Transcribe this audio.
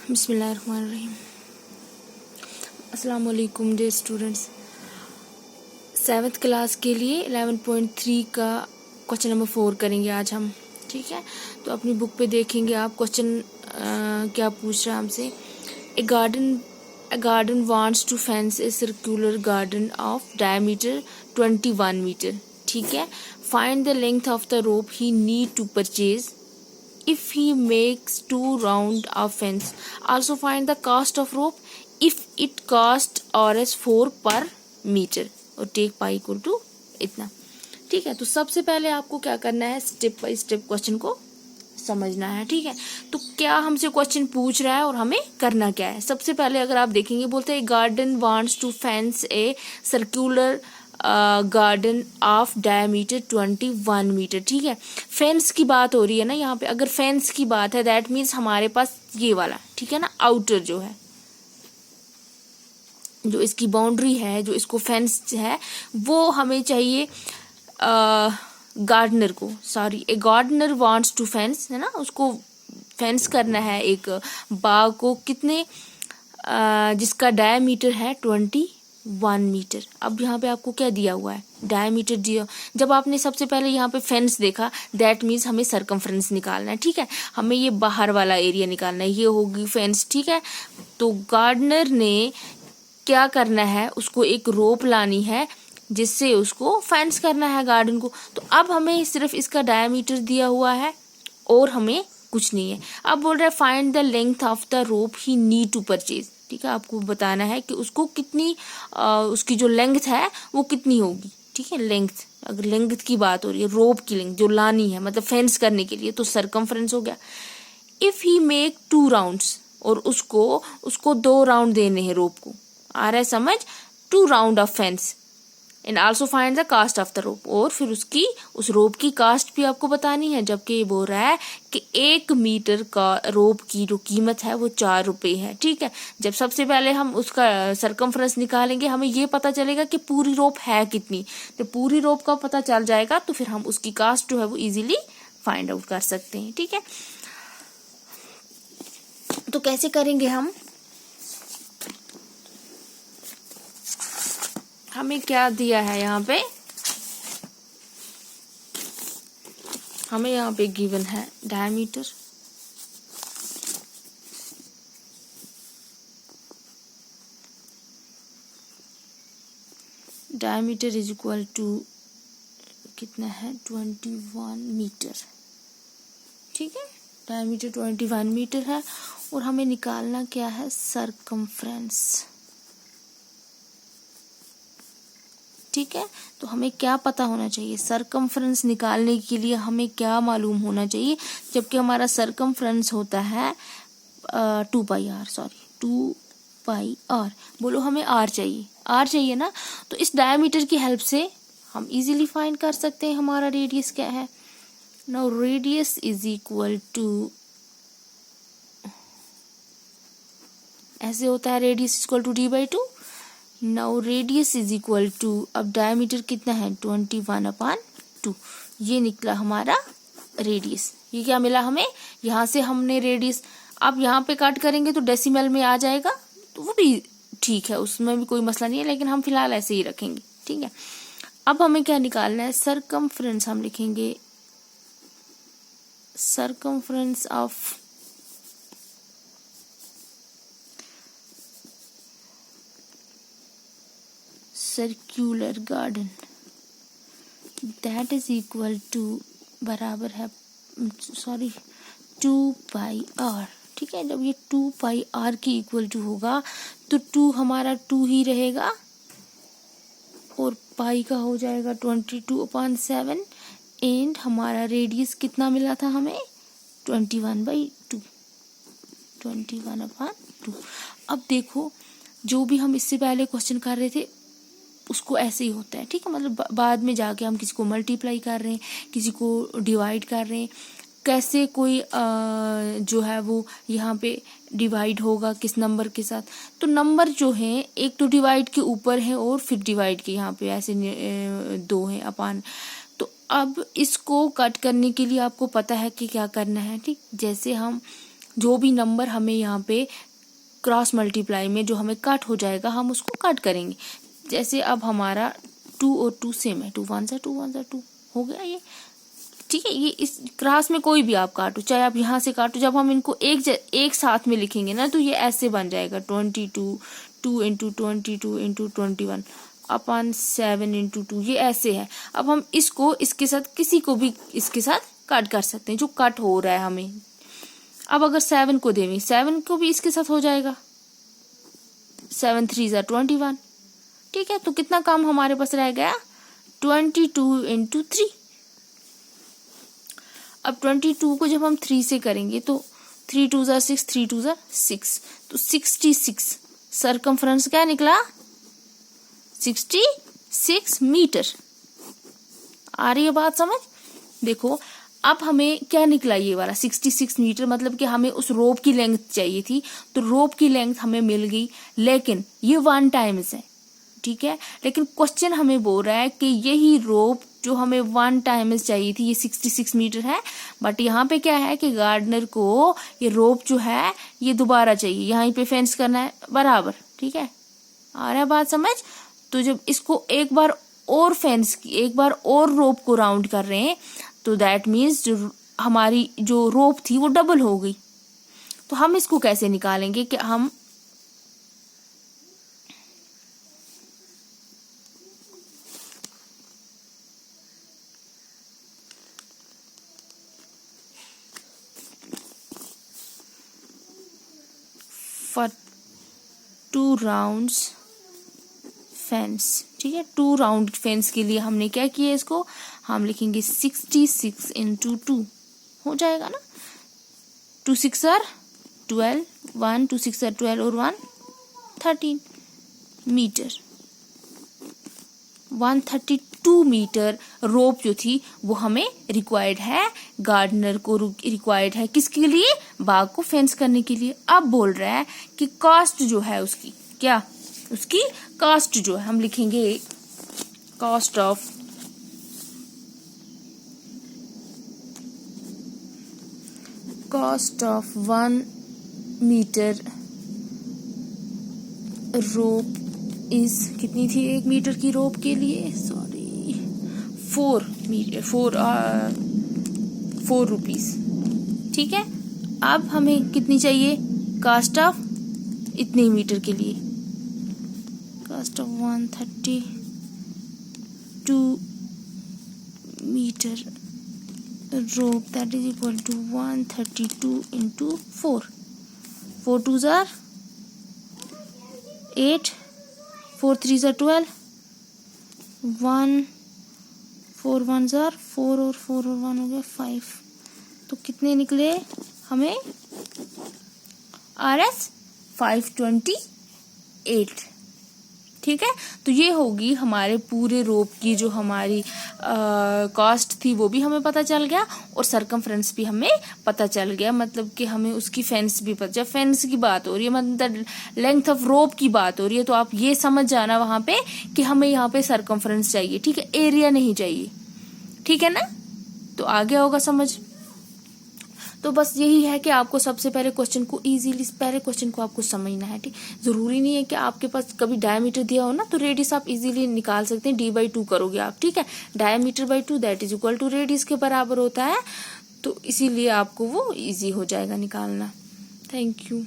बिस्मिल्लाहिर्रहमानिर्रहीम। अस्सलाम वालेकुम डियर स्टूडेंट्स। 7th क्लास के लिए 11.3 का क्वेश्चन नंबर 4 करेंगे आज हम। ठीक है, तो अपनी बुक पे देखेंगे आप क्वेश्चन क्या पूछ रहा है हमसे। A garden wants to fence a circular garden of diameter 21 metre. ठीक है, find the length of the rope he need to purchase if he makes 2 round of fence. Also find the cost of rope if it cost Rs 4 per meter और take pi equal to इतना। ठीक है, तो सबसे पहले आपको क्या करना है, स्टेप बाय स्टेप क्वेश्चन को समझना है। ठीक है, तो क्या हमसे क्वेश्चन पूछ रहा है और हमें करना क्या है। सबसे पहले अगर आप देखेंगे, बोलते हैं garden wants to fence a circular garden of diameter 21 metre. ठीक है, फेंस की बात हो रही है ना यहाँ पे। अगर फेंस की बात है दैट मीन्स हमारे पास ये वाला, ठीक है ना, आउटर जो है, जो इसकी बाउंड्री है, जो इसको फेंस है, वो हमें चाहिए गार्डनर को। Sorry, a gardener wants to fence, है ना, उसको फेंस करना है एक बाग को, कितने जिसका डायमीटर है 21 मीटर। अब यहाँ पे आपको क्या दिया हुआ है, डायमीटर दिया। जब आपने सबसे पहले यहाँ पे फेंस देखा दैट मीन्स हमें सरकमफ्रेंस निकालना है। ठीक है, हमें ये बाहर वाला एरिया निकालना है, ये होगी फेंस। ठीक है, तो गार्डनर ने क्या करना है, उसको एक रोप लानी है जिससे उसको फेंस करना है गार्डन को। तो अब हमें सिर्फ इसका डायमीटर दिया हुआ है और हमें कुछ नहीं है। अब बोल रहा है find the length of the rope he need to purchase. ठीक है, आपको बताना है कि उसको कितनी उसकी जो लेंथ है वो कितनी होगी। ठीक है, लेंथ, अगर लेंथ की बात हो रही है, रोप की लेंथ जो लानी है मतलब फेंस करने के लिए, तो सरकमफ्रेंस हो गया। इफ ही मेक 2 राउंड्स, और उसको 2 राउंड देने हैं रोप को, आ रहा है समझ, 2 round of fence. And also find the cost of the rope, और फिर उस रोप की कास्ट भी आपको बतानी है। जबकि ये बोल रहा है कि 1 मीटर का रोप की जो कीमत है वो 4 रुपये है। ठीक है, जब सबसे पहले हम उसका सरकमफ्रेंस निकालेंगे, हमें ये पता चलेगा कि पूरी रोप है कितनी। जब पूरी रोप का पता चल जाएगा तो फिर हम उसकी कास्ट जो है वो इजीली फाइंड आउट कर सकते हैं। ठीक है, तो कैसे करेंगे हम, हमें क्या दिया है यहाँ पे, हमें यहाँ पे गिवन है diameter, diameter is equal to कितना है, 21 मीटर। ठीक है, डायमीटर 21 मीटर है और हमें निकालना क्या है, सरकमफ्रेंस। ठीक है, तो हमें क्या पता होना चाहिए, सरकमफ्रेंस निकालने के लिए हमें क्या मालूम होना चाहिए। जबकि हमारा सरकमफ्रेंस होता है 2 पाई आर, सॉरी 2 पाई आर। बोलो हमें आर चाहिए ना। तो इस डायमीटर की हेल्प से हम इजीली फाइंड कर सकते हैं हमारा रेडियस क्या है। Now radius is equal to, ऐसे होता है, radius is equal to d/2। Now radius is equal to, अब डायमीटर कितना है 21/2, ये निकला हमारा रेडियस। ये क्या मिला हमें, यहाँ से हमने रेडियस, अब यहाँ पे काट करेंगे तो डेसिमल में आ जाएगा, तो वो भी ठीक है, उसमें भी कोई मसला नहीं है, लेकिन हम फिलहाल ऐसे ही रखेंगे। ठीक है, अब हमें क्या निकालना है, सरकमफ्रेंस। हम लिखेंगे circumference of circular garden, that is equal to, बराबर है, सॉरी 2 पाई आर। ठीक है, जब ये 2 पाई आर की इक्वल टू होगा तो 2 हमारा 2 ही रहेगा और पाई का हो जाएगा 22/7। एंड हमारा रेडियस कितना मिला था हमें, 21/2, 21/2। अब देखो, जो भी हम इससे पहले क्वेश्चन कर रहे थे उसको ऐसे ही होता है। ठीक है, मतलब बाद में जाके हम किसी को मल्टीप्लाई कर रहे हैं, किसी को डिवाइड कर रहे हैं, कैसे कोई जो है वो यहाँ पे डिवाइड होगा किस नंबर के साथ। तो नंबर जो है एक तो डिवाइड के ऊपर है और फिर डिवाइड के यहाँ पे ऐसे 2 है अपान। तो अब इसको कट करने के लिए आपको पता है कि क्या करना है। ठीक, जैसे हम जो भी नंबर हमें यहाँ पे क्रॉस मल्टीप्लाई में जो हमें कट हो जाएगा हम उसको कट करेंगे। जैसे अब हमारा 2 और 2 सेम है, 2 1 सा 2 1 सा 2 हो गया ये, ठीक है। ये इस क्रॉस में कोई भी आप काटो, चाहे आप यहाँ से काटो, जब हम इनको एक साथ में लिखेंगे ना तो ये ऐसे बन जाएगा 22 2 इंटू 22 इंटू 21 अपन 7 इंटू 2, ये ऐसे है। अब हम इसको इसके साथ किसी को भी इसके साथ कट कर सकते हैं जो कट हो रहा है हमें। अब अगर 7 को देंगे, 7 को भी इसके साथ हो जाएगा, 7 3 ज़ा 21, ठीक है। तो कितना काम हमारे पास रह गया, 22 इंटू 3। अब 22 को जब हम 3 से करेंगे तो 3 2 ज़ा 6, 3 2 ज़ा 6, तो 66 सरकमफ्रेंस क्या निकला, 66 मीटर। आ रही है बात समझ? देखो अब हमें क्या निकला, ये वाला 66 मीटर, मतलब कि हमें उस रोप की लेंथ चाहिए थी, तो रोप की लेंथ हमें मिल गई, लेकिन ये 1 टाइम्स है, ठीक है। लेकिन क्वेश्चन हमें बोल रहा है कि यही रोप जो हमें 1 टाइम्स चाहिए थी ये 66 मीटर है, बट यहाँ पे क्या है कि गार्डनर को ये रोप जो है ये दोबारा चाहिए, यहाँ पे फेंस करना है बराबर, ठीक है। आ रहा है बात समझ? तो जब इसको एक बार और फेंस की, एक बार और रोप को राउंड कर रहे हैं, तो दैट मीन्स जो हमारी जो रोप थी वो डबल हो गई। तो हम इसको कैसे निकालेंगे कि हम फॉर 2 राउंड्स फेंस, ठीक है। 2 राउंड फेंस के लिए हमने क्या किया, इसको हम लिखेंगे 66 इंटू 2 हो जाएगा ना, 2 6 आर 12, 1 2 6 आर 12 और 1 13 मीटर। 132 मीटर रोप जो थी वो हमें रिक्वायर्ड है, गार्डनर को रिक्वायर्ड है, किसके लिए, बाग को फेंस करने के लिए। अब बोल रहा है कि कॉस्ट जो है उसकी, क्या उसकी कॉस्ट जो है, हम लिखेंगे cost of 1 metre rope is, कितनी थी 1 मीटर की रोप के लिए, सॉरी 4 रुपीज, ठीक है। अब हमें कितनी चाहिए, कॉस्ट ऑफ इतने मीटर के लिए, cost of 132 metre rope that is equal to 132 into 4, 4 2 ज़ार 8, 4 3 ज़ार 12, 1 4 1 ज़ार 4 और 4 और 1 हो गया 5। तो कितने निकले हमें, RS 528, ठीक है। तो ये होगी हमारे पूरे रोप की जो हमारी कॉस्ट थी वो भी हमें पता चल गया, और सरकमफ्रेंस भी हमें पता चल गया, मतलब कि हमें उसकी फेंस भी पता। जब फेंस की बात हो रही है, मतलब लेंथ ऑफ रोप की बात हो रही है, तो आप ये समझ जाना वहां पे कि हमें यहाँ पे सरकमफ्रेंस चाहिए, ठीक है, एरिया नहीं चाहिए, ठीक है ना। तो आ गया होगा समझ। तो बस यही है कि आपको सबसे पहले क्वेश्चन को इजीली, पहले क्वेश्चन को आपको समझना है, ठीक। जरूरी नहीं है कि आपके पास कभी डायमीटर दिया हो ना तो रेडियस आप इजीली निकाल सकते हैं, d/2 करोगे आप, ठीक है। Diameter by 2 that is equal to radius के बराबर होता है, तो इसीलिए आपको वो इजी हो जाएगा निकालना। Thank you.